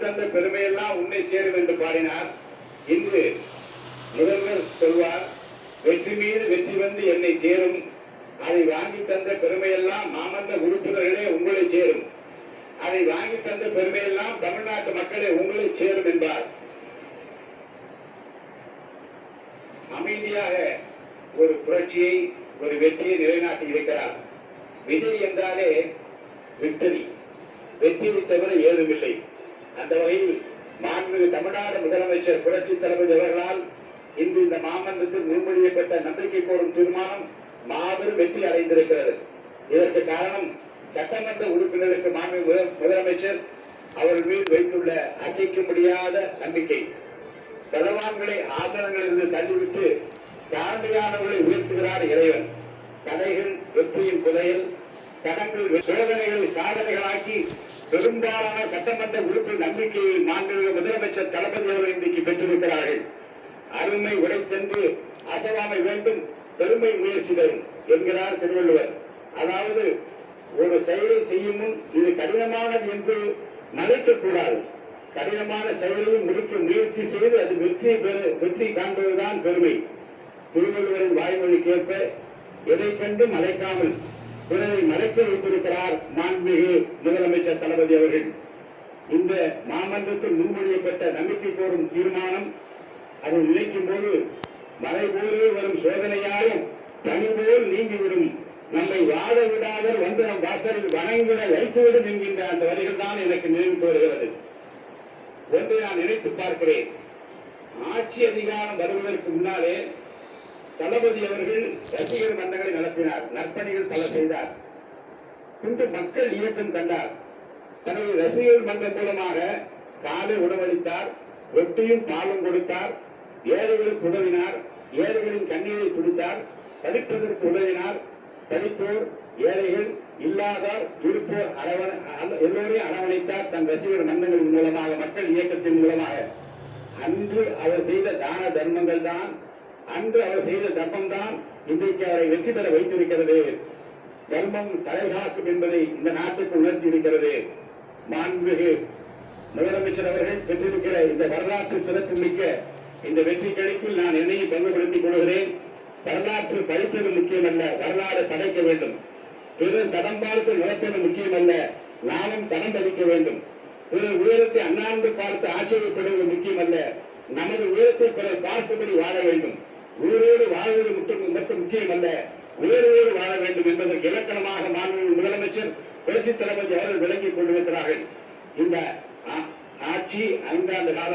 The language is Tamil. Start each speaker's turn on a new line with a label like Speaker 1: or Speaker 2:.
Speaker 1: தந்த பெருமையெல்லாம் உன்னை சேரும் என்று பாடினார். இன்று முதல்வர் சொல்வார், வெற்றி மீது வெற்றி வந்து என்னை சேரும், அதை வாங்கி தந்த பெருமையெல்லாம் மாமன்ற உறுப்பினர்களே உங்களை சேரும், அதை வாங்கி தந்த பெருமையெல்லாம் தமிழ்நாட்டு மக்களே உங்களை சேரும் என்பார். அமைதியாக ஒரு புரட்சியை, ஒரு வெற்றியை நிலைநாட்டி இருக்கிறார். விஜய் என்றாலே விக்டரி, வெற்றியை தவிர ஏதுமில்லை. அந்த வகையில் மாண்புமிகு தமிழ்நாடு முதலமைச்சர் புரட்சி தலைவர் அவர்களால் இன்று இந்த மாமன்றத்தில் முன்மொழியப்பட்ட நம்பிக்கை கோரும் தீர்மானம் மாபெரும் வெற்றி அடைந்திருக்கிறது. இதற்கு காரணம் சட்டமன்ற உறுப்பினருக்கு மாண்புமிகு முதலமைச்சர் அவர்கள் மீது வைத்துள்ள அசைக்க முடியாத நம்பிக்கை. பலவான்களை ஆசனங்களிலிருந்து தள்ளிவிட்டு தாழ்மையானவர்களை உயர்த்துகிறார் இறைவன். தடைகள் வெற்றியின் புதையல், தடங்கள் சோதனைகளை சாதனைகளாக்கி பெரும்பாலான சட்டமன்ற உறுப்பினர் நம்பிக்கையை மாண்புமிகு முதலமைச்சர் தளபதி அவர்கள் இன்றைக்கு பெற்றிருக்கிறார்கள். அருமை உடைத்தென்று அசையாமை வேண்டும், பெருமை முயற்சி தரும் என்கிறார் திருவள்ளுவர். அதாவது ஒரு செயலை செய்யும் முன் இது கடினமானது என்று மறைக்கக்கூடாது. கடினமான செயலையும் முடிக்க முயற்சி செய்து அது வெற்றி காண்பதுதான் பெருமை. திருவள்ளுவரின் வாய்மொழி கேட்ப எதை கண்டு மறைக்காமல் பிறரை மறைக்க வைத்திருக்கிறார் மாண்புமிகு முதலமைச்சர் தளபதி அவர்கள். இந்த மாமன்றத்தில் முன்மொழியப்பட்ட நம்பிக்கை கோரும் தீர்மானம் அதை நினைக்கும் போது மழை போலே வரும் சோதனையாலும் தனி போல் நீங்கிவிடும், நம்மை வாழ விடாதவர் வந்து நம் வாசலில் வணங்கிட வைத்துவிடும் என்கின்ற அந்த வரிகள் தான் எனக்கு நினைவுக்கு வருகிறது. ஒன்றை நான் நினைத்து பார்க்கிறேன். ஆட்சி அதிகாரம் வருவதற்கு முன்னாலே தளபதி அவர்கள் ரசிகர் மன்றங்களை நடத்தினார், நற்பணிகள் பல செய்தார். பின்பு மக்கள் இயக்கம் கண்டார். தனது ரசிகர் மன்றம் மூலமாக காலை உணவளித்தார், ரொட்டியும் பாலும் கொடுத்தார், ஏழைகளுக்கு உதவினார், ஏழைகளின் கண்ணீரை பிடித்தார், படிப்பதற்கு உதவினார். படித்தோர், ஏழைகள், இல்லாதார், இருப்போர் எல்லோரையும் அரவணைத்தார் தன் ரசிகர் மன்றங்களின் மூலமாக, மக்கள் இயக்கத்தின் மூலமாக. அன்று அவர் செய்த தான தர்மங்கள் தான், அன்று அவர் செய்த தர்மம் தான் இன்றைக்கு அவரை வெற்றி பெற வைத்திருக்கிறது. தர்மம் தலைகாக்கும் என்பதை இந்த நாட்டுக்கு உணர்த்தி இருக்கிறது. மாண்புமிகு முதலமைச்சர் அவர்கள் பெற்றிருக்கிற இந்த வரலாற்று சிறப்பு மிக்க இந்த வெற்றி கழிப்பில் நான் என்னையும் பங்குபடுத்திக் கொள்கிறேன். வரலாற்று படிப்பது முக்கியமல்ல, வரலாறு படைக்க வேண்டும். பிறர் தடம் பார்த்து நடப்பது முக்கியமல்ல, நானும் தடம் பதிக்க வேண்டும். பிறர் உயரத்தை அண்ணாந்து பார்த்து ஆச்சரியப்படுவது முக்கியமல்ல, நமது உயரத்தை பிறர் பார்க்கும்படி வாழ வேண்டும். உயிரோடு வாழ்வது மட்டும் முக்கியமல்ல, உயர்வோடு வாழ வேண்டும் என்பதற்கு இலக்கணமாக மாண்புமிகு முதலமைச்சர் புரட்சி தளபதி அவர்கள் விளங்கிக் கொண்டிருக்கிறார்கள். இந்த ஆட்சி 5 ஆண்டு காலம்